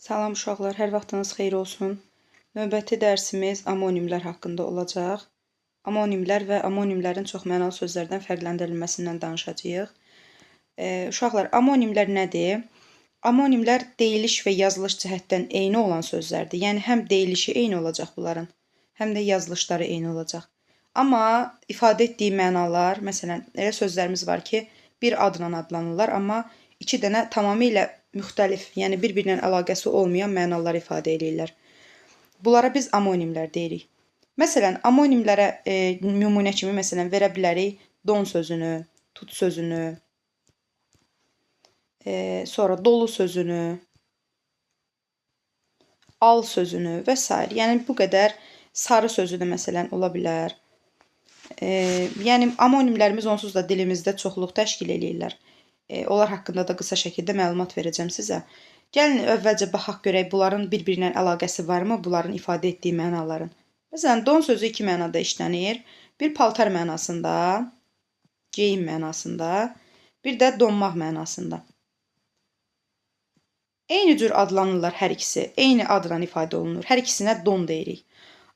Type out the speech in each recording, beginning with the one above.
Salam uşaqlar, hər vaxtınız xeyir olsun. Növbəti dərsimiz amonimlər haqqında olacaq. Amonimlər və amonimlərin çoxmənalı sözlərdən fərqləndirilməsindən danışacağıq. Uşaqlar, amonimlər nədir? Amonimlər deyiliş və yazılış cəhətdən eyni olan sözlərdir. Yəni, həm deyilişi eyni olacaq bunların, həm də yazılışları eyni olacaq. Amma ifadə etdiyi mənalar, məsələn, elə sözlərimiz var ki, bir adla adlanırlar, amma iki dənə tamamilə müxtəlif, yəni bir-birinin əlaqəsi olmayan mənalar ifadə edirlər. Bunlara biz amonimlər deyirik. Məsələn, amonimlərə nümunə kimi məsələn verə bilərik don sözünü, tut sözünü, sonra dolu sözünü, al sözünü və s. Yəni, bu qədər sarı sözü də məsələn ola bilər. Yəni, amonimlərimiz onsuz da dilimizdə çoxluq təşkil edirlər. Onlar haqqında da qısa şəkildə məlumat verəcəm sizə. Gəlin, əvvəlcə baxaq görək, bunların bir-birinə əlaqəsi varmı, bunların ifadə etdiyi mənaların. Məsələn, don sözü iki mənada işlənir. Bir paltar mənasında, geyim mənasında, bir də donmaq mənasında. Eyni cür adlanırlar hər ikisi, eyni adla ifadə olunur. Hər ikisinə don deyirik.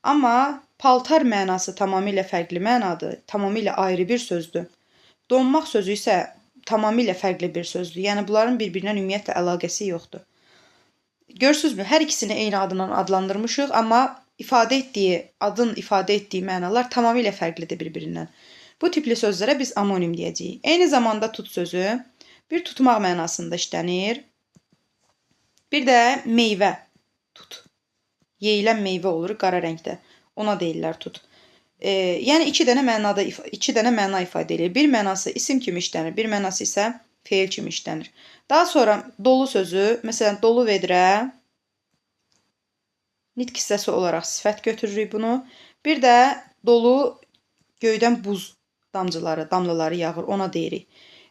Amma paltar mənası tamamilə fərqli mənadır, tamamilə ayrı bir sözdür. Donmaq sözü isə tamamilə fərqli bir sözdür. Yəni, bunların bir-birinə ümumiyyətlə əlaqəsi yoxdur. Görürsünüzmü? Hər ikisini eyni adla adlandırmışıq, amma adın ifadə etdiyi mənalar tamamilə fərqlidir bir-birindən. Bu tipli sözlərə biz amonim deyəcəyik. Eyni zamanda tut sözü bir tutmaq mənasında işlənir. Bir də meyvə, tut. Yeyilən meyvə olur, qara rəngdə. Ona deyirlər tut. Yəni, iki dənə məna ifadə edir. Bir mənası isim kimi işlənir, bir mənası isə feil kimi işlənir. Daha sonra dolu sözü, məsələn, dolu vedrə, nitq hissəsi olaraq sifət götürürük bunu. Bir də dolu göydən buz damlaları yağır, ona deyirik.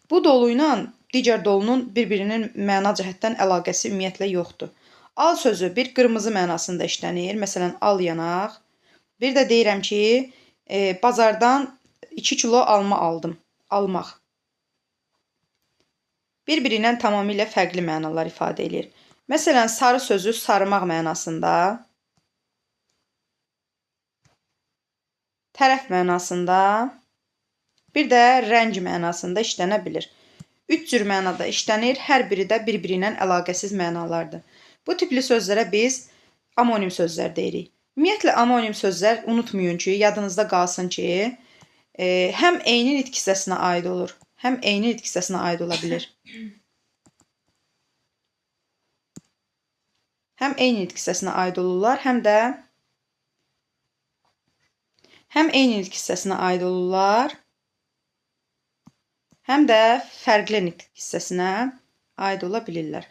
Bu dolu ilə digər dolunun bir-birinin məna cəhətdən əlaqəsi ümumiyyətlə yoxdur. Al sözü bir qırmızı mənasında işlənir, məsələn, al yanaq. Bir də deyirəm ki, bazardan 2 kilo alma aldım, almaq. Bir-birindən tamamilə fərqli mənalar ifadə edir. Məsələn, sarı sözü sarımaq mənasında, tərəf mənasında, bir də rəng mənasında işlənə bilir. 3 cür mənada işlənir, hər biri də bir-birindən əlaqəsiz mənalardır. Bu tipli sözlərə biz amonim sözlər deyirik. Ümumiyyətlə, amonim sözlər unutmayın ki, yadınızda qalsın ki, həm eyni nitq hissəsinə aid olur, həm eyni nitq hissəsinə aid ola bilir. Həm eyni nitq hissəsinə aid olurlar, həm eyni nitq hissəsinə aid olurlar, həm də fərqli nitq hissəsinə aid ola bilirlər.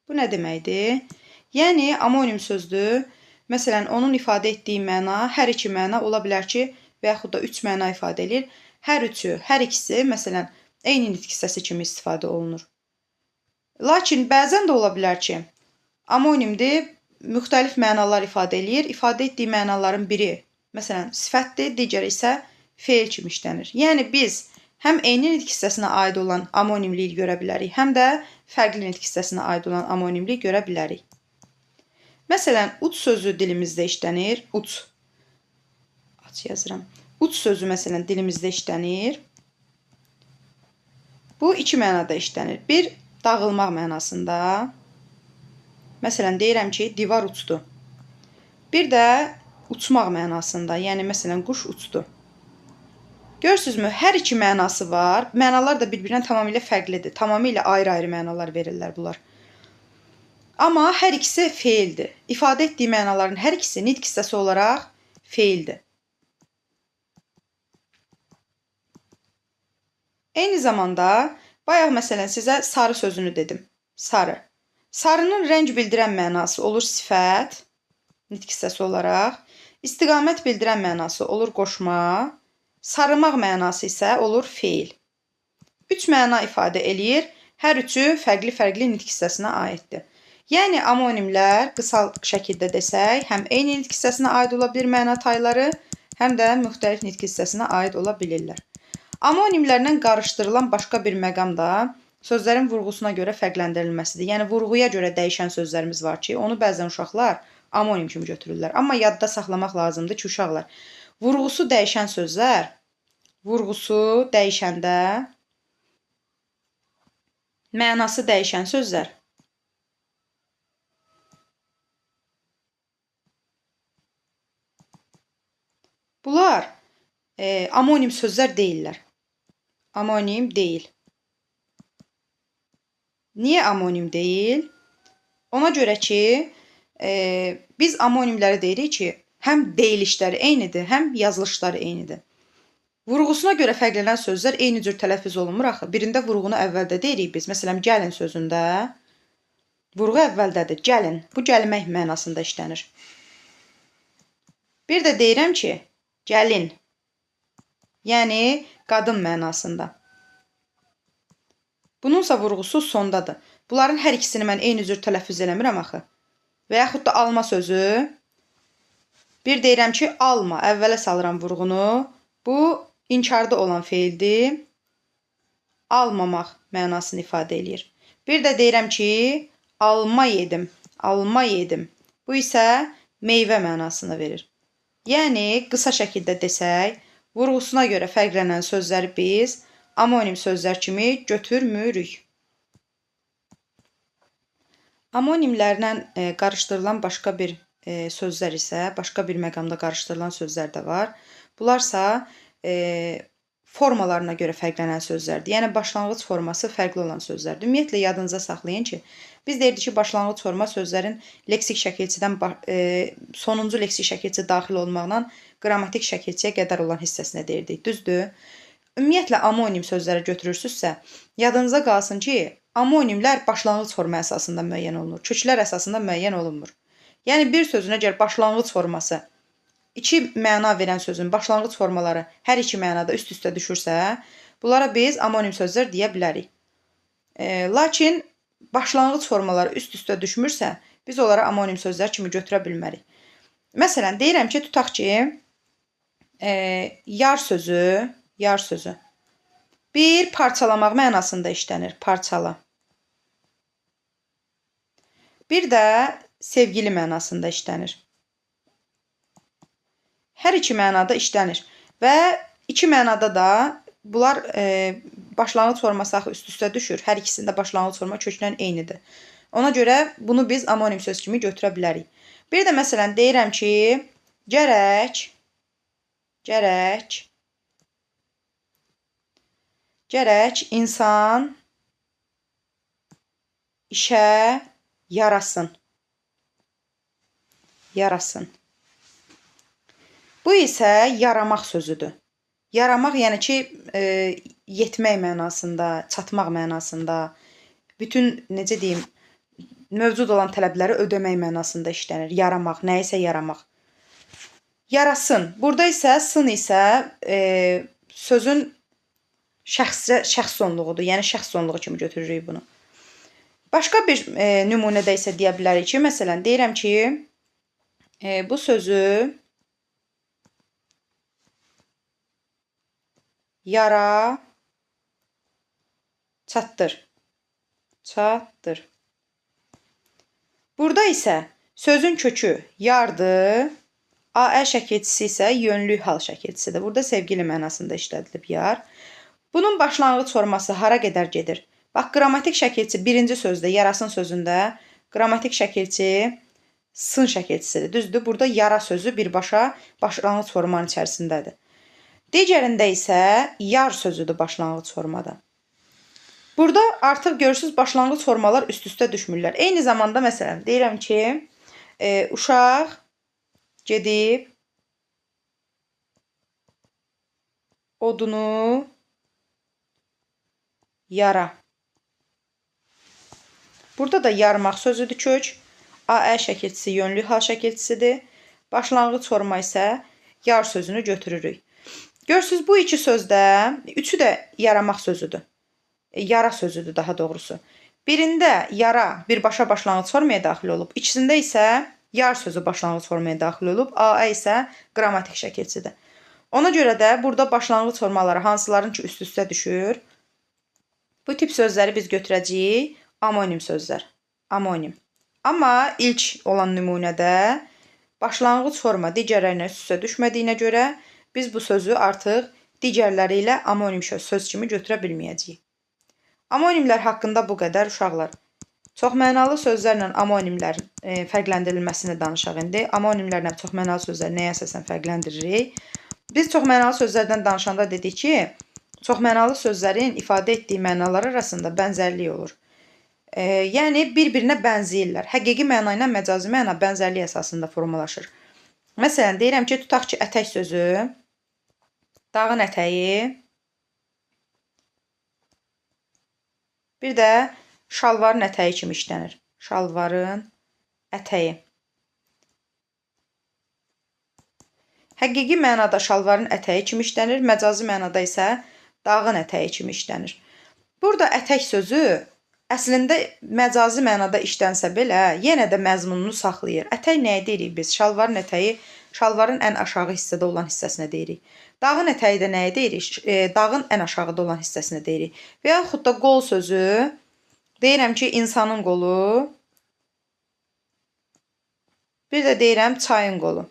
Bu nə deməkdir? Yəni, amonim sözdür. Məsələn, onun ifadə etdiyi məna, hər iki məna ola bilər ki, və yaxud da 3 məna ifadə edir. Hər ikisi, məsələn, eyni nitq hissəsi kimi istifadə olunur. Lakin bəzən də ola bilər ki, amonimdir, müxtəlif mənalar ifadə edir. İfadə etdiyi mənaların biri, məsələn, sifətdir, digəri isə feil kimi işlənir. Yəni, biz həm eyni nitq hissəsinə aid olan amonimliyi görə bilərik, həm də fərqli nitq hissəsinə aid olan amonimliyi görə bilərik. Məsələn, uç sözü dilimizdə işlənir. Uç yazıram. Uç sözü məsələn dilimizdə işlənir. Bu iki mənada işlənir. Bir, dağılmaq mənasında. Məsələn, deyirəm ki, divar uçdu. Bir də uçmaq mənasında, yəni məsələn, quş uçdu. Görürsünüzmü? Hər iki mənası var. Mənalar da bir-birindən tamamilə fərqlidir. Tamamilə ayrı-ayrı mənalar verirlər bunlar. Amma hər ikisi feildir. İfadə etdiyi mənaların hər ikisi nitq hissəsi olaraq feildir. Eyni zamanda, bayaq məsələn sizə sarı sözünü dedim. Sarı. Sarının rəng bildirən mənası olur sifət, nitq hissəsi olaraq. İstiqamət bildirən mənası olur qoşma. Sarımaq mənası isə olur feil. 3 məna ifadə eləyir. Hər üçü fərqli-fərqli nitq hissəsinə aiddir. Yəni, amonimlər, qısa şəkildə desək, həm eyni nitq hissəsinə aid ola bilir məna tayları, həm də müxtəlif nitq hissəsinə aid ola bilirlər. Amonimlərlə qarışdırılan başqa bir məqam da sözlərin vurğusuna görə fərqləndirilməsidir. Yəni vurğuya görə dəyişən sözlərimiz var ki, onu bəzən uşaqlar amonim kimi götürürlər. Amma yadda saxlamaq lazımdır ki, uşaqlar, vurğusu dəyişən sözlər, vurğusu dəyişəndə mənası dəyişən sözlər bunlar amonim sözlər deyillər. Amonim deyil. Niyə amonim deyil? Ona görə ki, biz amonimləri deyirik ki, həm deyilişləri eynidir, həm yazılışları eynidir. Vurğusuna görə fərqlənən sözlər eyni cür tələffüz olunmur axı. Birində vurğunu əvvəldə deyirik biz. Məsələn, gəlin sözündə vurğu əvvəldədir. Gəlin. Bu gəlmək mənasında işlənir. Bir də deyirəm ki, gəlin. Yəni, qadın mənasında. Bununsa vurğusu sondadır. Bunların hər ikisini mən eyni cür tələffüz eləmirəm axı. Və yaxud da alma sözü. Bir deyirəm ki, alma. Əvvələ salıram vurğunu. Bu, inkarda olan feildir. Almamaq mənasını ifadə edir. Bir də deyirəm ki, alma yedim. Alma yedim. Bu isə meyvə mənasını verir. Yəni, qısa şəkildə desək, vurğusuna görə fərqlənən sözləri biz amonim sözlər kimi götürmürük. Amonimlərlə qarışdırılan başqa bir sözlər isə, başqa bir məqamda qarışdırılan sözlər də var. Bunlarsa formalarına görə fərqlənən sözlərdir. Yəni, başlanğıc forması fərqli olan sözlərdir. Ümumiyyətlə, yadınıza saxlayın ki, biz deyirdik ki, başlanğıc forma sözlərin leksik şəkilçidən sonuncu leksik şəkilçi daxil olmaqla qrammatik şəkilçiyə qədər olan hissəsinə deyirdik. Düzdür? Ümumiyyətlə, amonim sözləri götürürsünüzsə, yadınıza qalsın ki, amonimlər başlanğıc forma əsasında müəyyən olunur. Köklər əsasında müəyyən olunmur. Yəni, bir sözün əgər başlanğıc forması iki məna verən sözün başlanğıc formaları hər iki mənada üst-üstə düşürsə, bunlara biz amonim sözlər deyə bilərik. Lakin başlanğıc formaları üst-üstə düşmürsə, biz onlara amonim sözlər kimi götürə bilmərik. Məsələn, deyirəm ki, tutaq ki, yar sözü bir parçalamaq mənasında işlənir, parçala. Bir də sevgili mənasında işlənir. Hər iki mənada işlənir və iki mənada da bunlar başlanğıc forması axı üst-üstə düşür. Hər ikisində başlanğıc forma kökdən eynidir. Ona görə bunu biz amonim söz kimi götürə bilərik. Bir də məsələn deyirəm ki, gərək insan işə yarasın. Bu isə yaramaq sözüdür. Yaramaq, yəni ki, yetmək mənasında, çatmaq mənasında, bütün, necə deyim, mövcud olan tələbləri ödəmək mənasında işlənir. Yaramaq, nəyisə yaramaq. Yarasın. Burada isə sın isə sözün şəxs sonluğudur. Yəni, şəxs sonluğu kimi götürürük bunu. Başqa bir nümunədə isə deyə bilərik ki, məsələn, deyirəm ki, bu sözü yara çatdır. Burada isə sözün kökü yardır, Aə şəkilçisi isə yönlü hal şəkilçisidir. Burada sevgili mənasında işlədilib yar. Bunun başlanğıc forması hara qədər gedir? Bax, qrammatik şəkilçi birinci sözdə, yarasın sözündə qrammatik şəkilçi sın şəkilçisidir. Düzdür? Burada yara sözü birbaşa başlanğıc formanın içərisindədir. Digərində isə yar sözüdür başlanğıc formada. Burada artıq görürsünüz başlanğıc formalar üst-üstə düşmürlər. Eyni zamanda məsələn deyirəm ki, uşaq gedib odunu yara. Burada da yarmaq sözüdür kök. Aə şəkilçisi yönlü hal şəkilçisidir. Başlanğıc forma isə yar sözünü götürürük. Görürsünüz, bu iki sözdə, üçü də yaramaq sözüdür. Yara sözüdür daha doğrusu. Birində yara birbaşa başlanğıc formaya daxil olub, ikisində isə yar sözü başlanğıc formaya daxil olub, Aə isə qrammatik şəkilçidir. Ona görə də burada başlanğıc formaları hansıların ki üst-üstə düşür? Bu tip sözləri biz götürəcəyik amonim sözlər. Amonim. Amma ilk olan nümunədə başlanğıc forma digərlərinə üst-üstə düşmədiyinə görə biz bu sözü artıq digərləri ilə amonim söz kimi götürə bilməyəcəyik. Amonimlər haqqında bu qədər uşaqlar. Çoxmənalı sözlərlə amonimlərin fərqləndirilməsini danışaq indi. Amonimlərlə çoxmənalı sözləri nəyə əsasən fərqləndiririk? Biz çoxmənalı sözlərdən danışanda dedik ki, çoxmənalı sözlərin ifadə etdiyi mənalar arasında bənzərlik olur. Yəni, bir-birinə bənzəyirlər. Həqiqi məna ilə məcazi məna bənzərlik əsasında formalaşır. Məsələn, deyirəm ki, tutaq ki, ətək sözü, dağın ətəyi, bir də şalvarın ətəyi kimi işlənir. Şalvarın ətəyi. Həqiqi mənada şalvarın ətəyi kimi işlənir, məcazi mənada isə dağın ətəyi kimi işlənir. Burada ətək sözü əslində məcazi mənada işlənsə belə, yenə də məzmununu saxlayır. Ətək nəyə deyirik biz? Şalvarın ətəyi, şalvarın ən aşağı hissədə olan hissəsinə deyirik. Dağın ətəyi də nəyə deyirik? Dağın ən aşağıda olan hissəsinə deyirik. Və yaxud da qol sözü, deyirəm ki, insanın qolu, bir də deyirəm çayın qolu.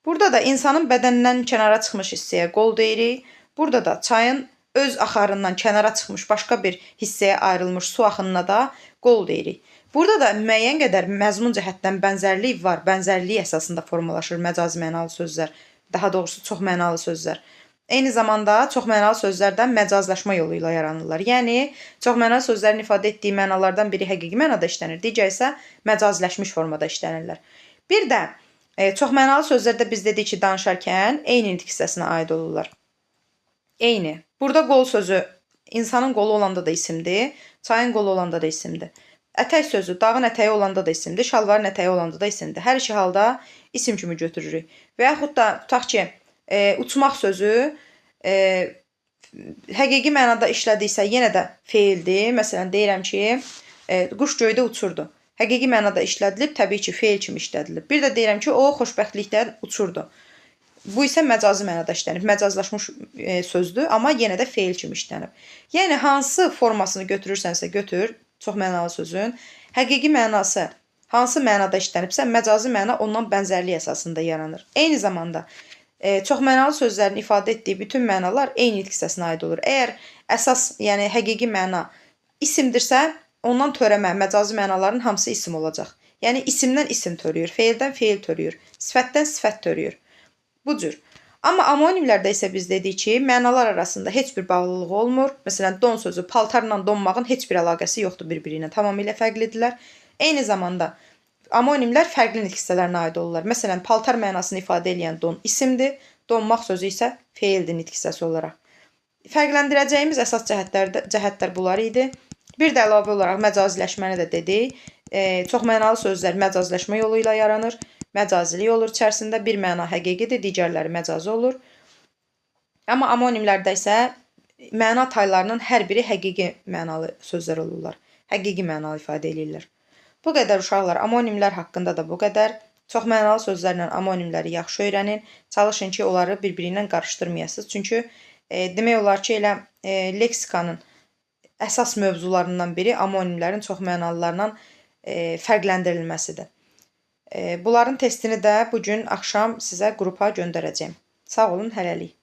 Burada da insanın bədənindən kənara çıxmış hissəyə qol deyirik. Burada da çayın öz axarından kənara çıxmış başqa bir hissəyə ayrılmış su axınına da qol deyirik. Burada da müəyyən qədər məzmun cəhətdən bənzərlik var. Bənzərliyi əsasında formalaşır məcazi mənalı sözlər. Daha doğrusu çoxmənalı sözlər. Eyni zamanda çoxmənalı sözlərdən məcazlaşma yolu ilə yaranırlar. Yəni, çoxmənalı sözlərin ifadə etdiyi mənalardan biri həqiqi mənada işlənir, digər isə məcaziləşmiş formada işlənirlər. Bir də çoxmənalı sözlərdə biz dedik ki, danışarkən eyni nitq hissəsinə aid olurlar. Eyni. Burada qol sözü insanın qolu olanda da isimdir, çayın qolu olanda da isimdir. Ətək sözü dağın ətəyi olanda da isimdir, şalvarın ətəyi olanda da isimdir. Hər iki halda isim kimi götürürük. Və yaxud da tutaq ki, uçmaq sözü həqiqi mənada işlədiksə yenə də feildir. Məsələn, deyirəm ki, quş göydə uçurdu. Həqiqi mənada işlədilib, təbii ki, feil kimi işlədilib. Bir də deyirəm ki, o xoşbəxtlikdən uçurdu. Bu isə məcazi mənada işlənib, məcazlaşmış sözdür, amma yenə də feil kimi işlənib. Yəni, hansı formasını götürürsənsə götür, çoxmənalı sözün, həqiqi mənası hansı mənada işlənibsə, məcazi məna ondan bənzərlik əsasında yaranır. Eyni zamanda, çoxmənalı sözlərin ifadə etdiyi bütün mənalar eyni nitq hissəsinə aid olur. Əgər əsas, yəni həqiqi məna isimdirsə, ondan törəmə, məcazi mənaların hamısı isim olacaq. Yəni, isimdən isim törüyür, feildən feil törüyür, sifətdən sifət törüyür. Bu cür. Amma amonimlərdə isə biz dedik ki, mənalar arasında heç bir bağlılığı olmur. Məsələn, don sözü paltarla donmağın heç bir əlaqəsi yoxdur bir-biri ilə. Tamamilə fərqlidirlər. Eyni zamanda amonimlər fərqli nitq hissələrinə aid olurlar. Məsələn, paltar mənasını ifadə edən don isimdir, donmaq sözü isə feildir nitq hissəsi olaraq. Fərqləndirəcəyimiz əsas cəhətlər bunlar idi. Bir də əlavə olaraq məcaziləşməni də dedik. Çoxmənalı sözlər məcaziləşmə yolu ilə yaranır. Məcazilik olur içərisində, bir məna həqiqidir, digərləri məcazi olur. Amma amonimlərdə isə məna taylarının hər biri həqiqi mənalı sözlər olurlar. Həqiqi mənalı ifadə edirlər. Bu qədər uşaqlar, amonimlər haqqında da bu qədər. Çoxmənalı sözlərlə amonimləri yaxşı öyrənin. Çalışın ki, onları bir-biri ilə qarışdırmayasınız. Çünki demək olar ki, elə leksikanın əsas mövzularından biri amonimlərin çoxmənalılarla fərqləndirilməsidir. Bunların testini də bugün axşam sizə qrupa göndərəcəm. Sağ olun, hələlik.